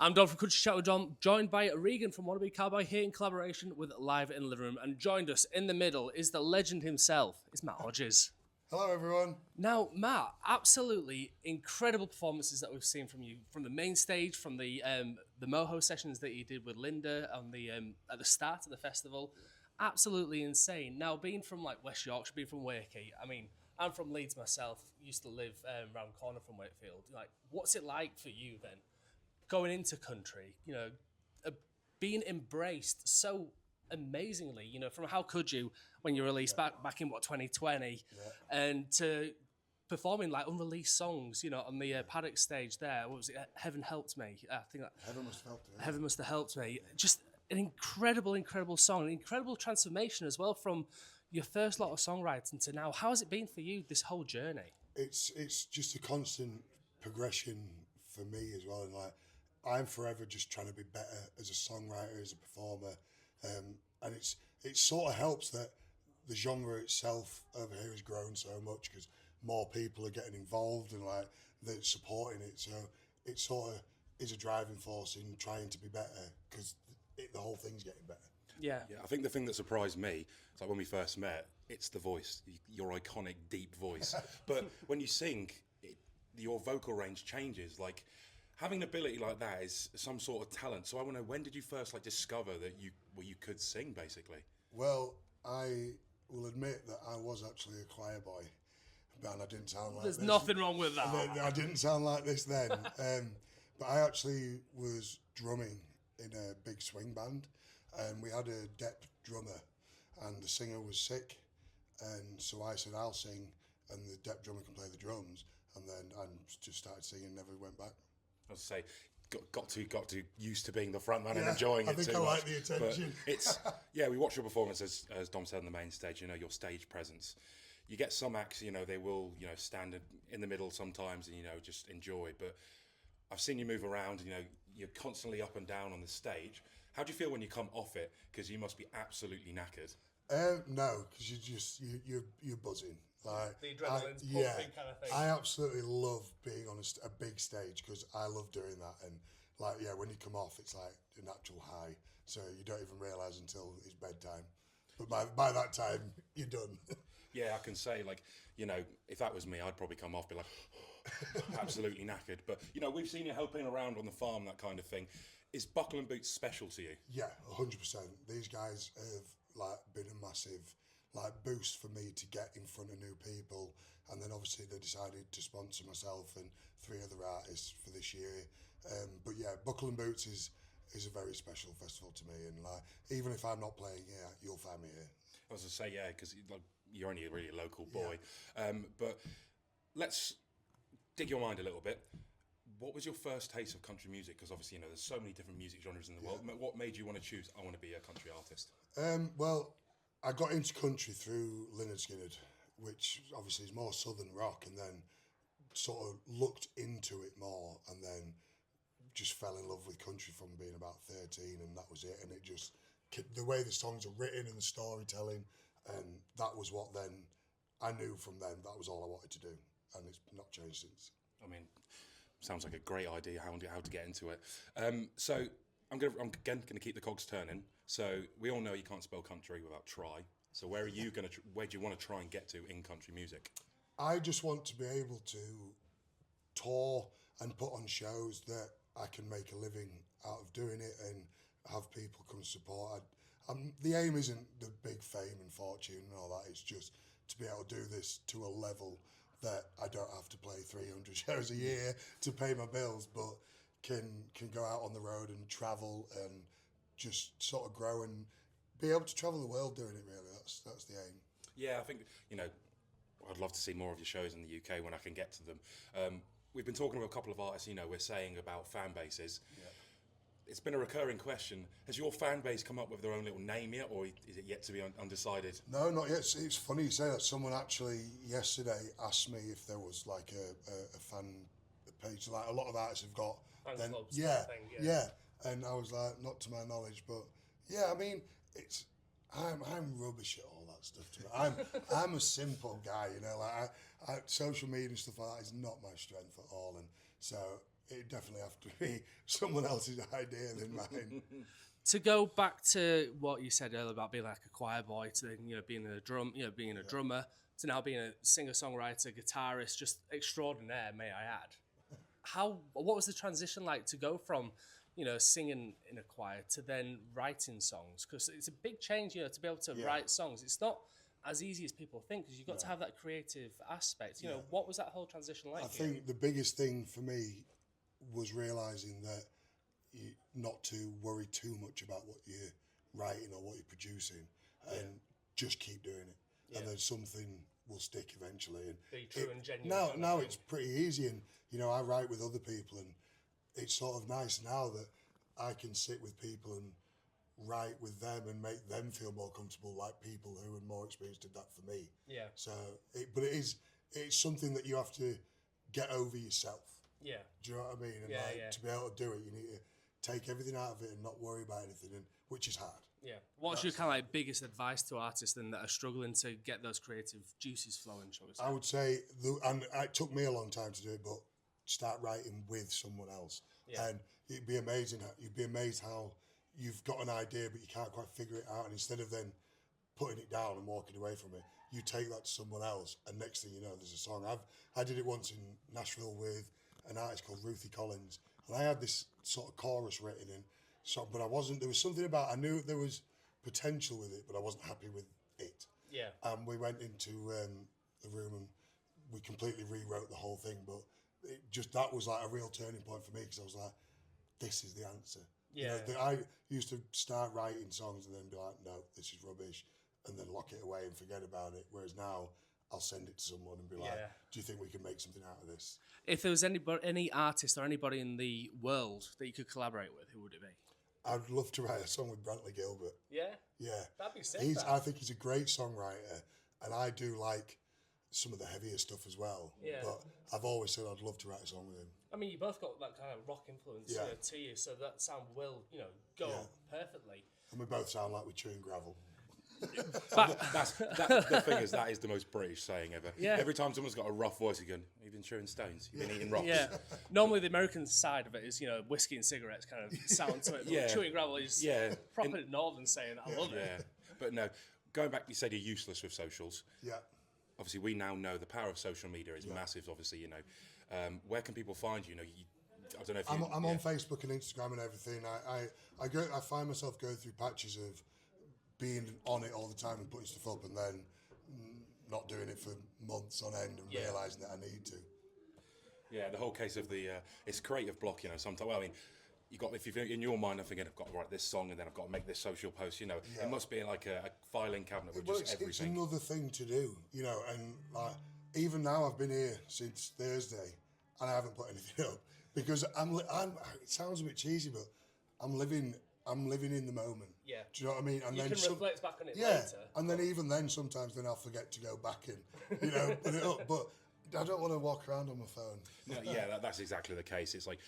I'm Don from Country Chat with Don, joined by Regan from Wannabe Cowb0y here in collaboration with Live in the Living Room. And joined us in the middle is the legend himself, it's Matt Hodges. Hello, everyone. Now, Matt, absolutely incredible performances that we've seen from you, from the main stage, from the Moho sessions that you did with Linda on the at the start of the festival. Absolutely insane. Now, being from like West Yorkshire, being from Wakey, I mean, I'm from Leeds myself, used to live around the corner from Wakefield. Like, what's it like for you then, going into country, being embraced so amazingly, from How Could You, when you released back in 2020, and to performing like unreleased songs, on the Paddock stage there. What was it? Heaven Helped Me. I think that Heaven Must Have Helped Me. Heaven Must Have Helped Me. Just an incredible song, an incredible transformation as well from your first lot of songwriting to now. How has it been for you, this whole journey? It's just a constant progression for me as well, and like I'm forever just trying to be better as a songwriter, as a performer, and it sort of helps that the genre itself over here has grown so much because more people are getting involved and like they're supporting it. So it sort of is a driving force in trying to be better because the whole thing's getting better. Yeah, I think the thing that surprised me is like when we first met, it's the voice, your iconic deep voice. But when you sing, your vocal range changes. Like having an ability like that is some sort of talent. So I want to know, when did you first like discover that you could sing basically? Well, I will admit that I was actually a choir boy, and I didn't sound like there's this. nothing wrong with that. I didn't sound like this then, but I actually was drumming in a big swing band, and we had a depth drummer, and the singer was sick, and so I said I'll sing, and the depth drummer can play the drums, and then I just started singing, never went back. I was say, got to used to being the front man and enjoying it too much. I think I like the attention. But it's we watch your performance as Dom said on the main stage. Your stage presence. You get some acts, they will stand in the middle sometimes and just enjoy. But I've seen you move around. You're constantly up and down on the stage. How do you feel when you come off it? Because you must be absolutely knackered. No, because you're buzzing. Like the adrenaline's pumping kind of thing. I absolutely love being on a big stage because I love doing that. And when you come off, it's like a natural high. So you don't even realise until it's bedtime. But by that time, you're done. Yeah, I can say, if that was me, I'd probably come off, be like, absolutely knackered. But, we've seen you helping around on the farm, that kind of thing. Is Buckle and Boots special to you? Yeah, 100%. These guys have, been a massive, boost for me to get in front of new people. And then, obviously, they decided to sponsor myself and 3 other artists for this year. But, yeah, Buckle and Boots is a very special festival to me. And, even if I'm not playing here, you'll find me here. I was going to say, yeah, because you're only a really local boy. Yeah. But let's dig your mind a little bit. What was your first taste of country music? Because obviously, there's so many different music genres in the world. What made you want to choose, I want to be a country artist? Well, I got into country through Lynyrd Skynyrd, which obviously is more southern rock, and then sort of looked into it more, and then just fell in love with country from being about 13, and that was it. And it just, the way the songs are written and the storytelling, and that was what then, I knew from then that was all I wanted to do, and it's not changed since. I mean, sounds like a great idea how to get into it. So I'm again gonna keep the cogs turning. So we all know you can't spell country without try. So where do you want to try and get to in country music? I just want to be able to tour and put on shows that I can make a living out of doing it and have people come support. The aim isn't the big fame and fortune and all that. It's just to be able to do this to a level that I don't have to play 300 shows a year to pay my bills, but can go out on the road and travel and just sort of grow and be able to travel the world doing it, really. That's the aim. Yeah, I think, I'd love to see more of your shows in the UK when I can get to them. We've been talking to a couple of artists, we're saying about fan bases. Yeah. It's been a recurring question. Has your fan base come up with their own little name yet, or is it yet to be undecided? No, not yet. It's funny you say that. Someone actually yesterday asked me if there was like a fan page. Like a lot of artists have got. Fan clubs. Yeah. And I was like, not to my knowledge, but yeah. I mean, I'm rubbish at all that stuff. To me. I'm a simple guy, Like social media and stuff like that is not my strength at all, and so it'd definitely have to be someone else's idea than mine. To go back to what you said earlier about being like a choir boy, to then, being a drummer, to now being a singer-songwriter, guitarist, just extraordinaire, may I add. What was the transition like to go from, singing in a choir to then writing songs? Because it's a big change, to be able to write songs. It's not as easy as people think, because you've got to have that creative aspect. What was that whole transition like? I think the biggest thing for me was realising that not to worry too much about what you're writing or what you're producing, and just keep doing it, and then something will stick eventually. And be true and genuine. Now it's pretty easy, and I write with other people, and it's sort of nice now that I can sit with people and write with them and make them feel more comfortable, like people who are more experienced did that for me. Yeah. So, it's something that you have to get over yourself. Yeah. Do you know what I mean? And to be able to do it, you need to take everything out of it and not worry about anything, and which is hard. Yeah. What's your kind of like biggest advice to artists then that are struggling to get those creative juices flowing, shall we say? I would say, and it took me a long time to do it, but start writing with someone else. Yeah. And it'd be amazing. You'd be amazed how you've got an idea, but you can't quite figure it out. And instead of then putting it down and walking away from it, you take that to someone else, and next thing you know, there's a song. I did it once in Nashville with an artist called Ruthie Collins, and I had this sort of chorus written in, but I wasn't. There was something about, I knew there was potential with it, but I wasn't happy with it. Yeah. And we went into the room and we completely rewrote the whole thing. But that was like a real turning point for me, because I was like, this is the answer. Yeah. I used to start writing songs and then be like, no, this is rubbish, and then lock it away and forget about it. Whereas now, I'll send it to someone and be like, do you think we can make something out of this? If there was any artist or anybody in the world that you could collaborate with, who would it be? I'd love to write a song with Brantley Gilbert. Yeah? Yeah. That'd be sick. I think he's a great songwriter, and I do like some of the heavier stuff as well. Yeah. But I've always said I'd love to write a song with him. I mean, you both got that kind of rock influence to you, so that sound will, go perfectly. And we both sound like we're chewing gravel. That's the thing is, that is the most British saying ever. Yeah. Every time someone's got a rough voice, you're going, you've been chewing stones, you've been eating rocks. Yeah. Normally the American side of it is, whiskey and cigarettes kind of sound to it. But chewing gravel is proper northern saying, I love it. Yeah. But no, going back, you said you're useless with socials. Yeah. Obviously, we now know the power of social media is massive, obviously, where can people find you? I don't know if I'm on Facebook and Instagram and everything. I find myself going through patches of being on it all the time and putting stuff up, and then not doing it for months on end and realising that I need to. Yeah, the whole case of it's creative block, sometimes. Well, I mean, if you're in your mind, I'm thinking, I've got to write this song and then I've got to make this social post, It must be like a filing cabinet with just everything. It's another thing to do, and like, even now I've been here since Thursday and I haven't put anything up, because it sounds a bit cheesy, but I'm living in the moment. Yeah. Do you know what I mean? And you then can reflect back on it later. And then even then, sometimes then I'll forget to go back and, put it up. But I don't want to walk around on my phone. No, that's exactly the case. It's like,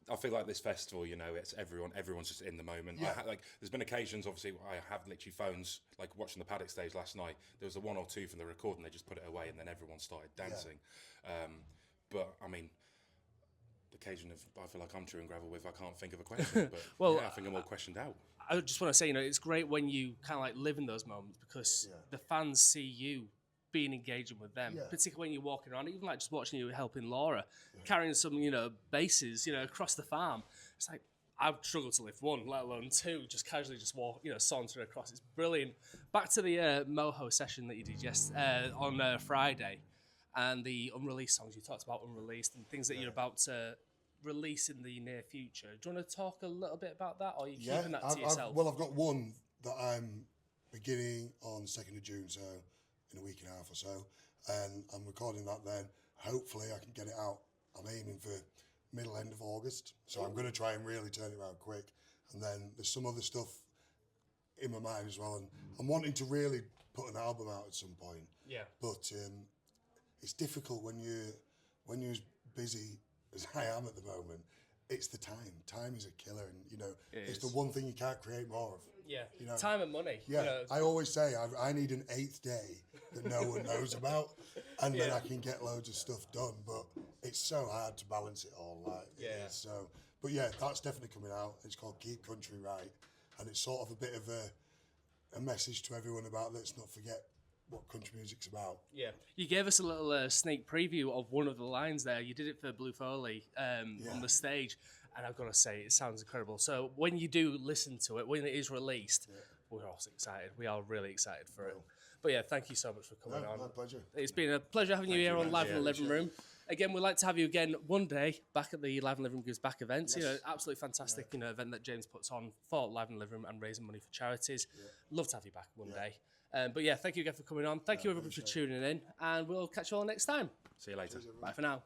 I feel like this festival, it's everyone's just in the moment. Yeah. There's been occasions, obviously, I have literally phones, like watching the Paddock stage last night. There was a one or two from the recording, they just put it away, and then everyone started dancing. Yeah. But I mean, the occasion of I feel like I'm chewing gravel with, I can't think of a question. But well, I think I'm all questioned out. I just want to say, it's great when you kind of like live in those moments, because the fans see you being engaging with them, particularly when you're walking around, even like just watching you helping Laura, carrying some, bases, across the farm. It's like, I've struggled to lift one, let alone two, just casually just walk, sauntering across. It's brilliant. Back to the Moho session that you did on Friday, and the unreleased songs. You talked about unreleased and things that you're about to release in the near future. Do you want to talk a little bit about that, or are you keeping that to yourself? I've got one that I'm beginning on 2nd of June, so in a week and a half or so, and I'm recording that then. Hopefully I can get it out. I'm aiming for end of August, so I'm going to try and really turn it around quick. And then there's some other stuff in my mind as well, and I'm wanting to really put an album out at some point. Yeah. But it's difficult when you're as busy as I am at the moment. It's the time. Time is a killer, and it's the one thing you can't create more of. Yeah. Time and money. Yeah. I always say I need an 8th day that no one knows about, and then I can get loads of stuff done. But it's so hard to balance it all. Like, Yeah. So, but yeah, that's definitely coming out. It's called Keep Country Right, and it's sort of a bit of a message to everyone about let's not forget what country music's about. Yeah, you gave us a little sneak preview of one of the lines there. You did it for Blue Foley on the stage, and I've got to say, it sounds incredible. So when you do listen to it, when it is released, we're all excited. We are really excited for it. But yeah, thank you so much for coming on. My pleasure. It's been a pleasure having you here on Live in the Living Room. Again, we'd like to have you again one day back at the Live in the Living Room Gives Back events. Yes. You know, absolutely fantastic, event that James puts on for Live in the Living Room and raising money for charities. Love to have you back one day. But yeah, thank you again for coming on. Thank you everybody for tuning in, and we'll catch you all next time. See you later. Bye for now.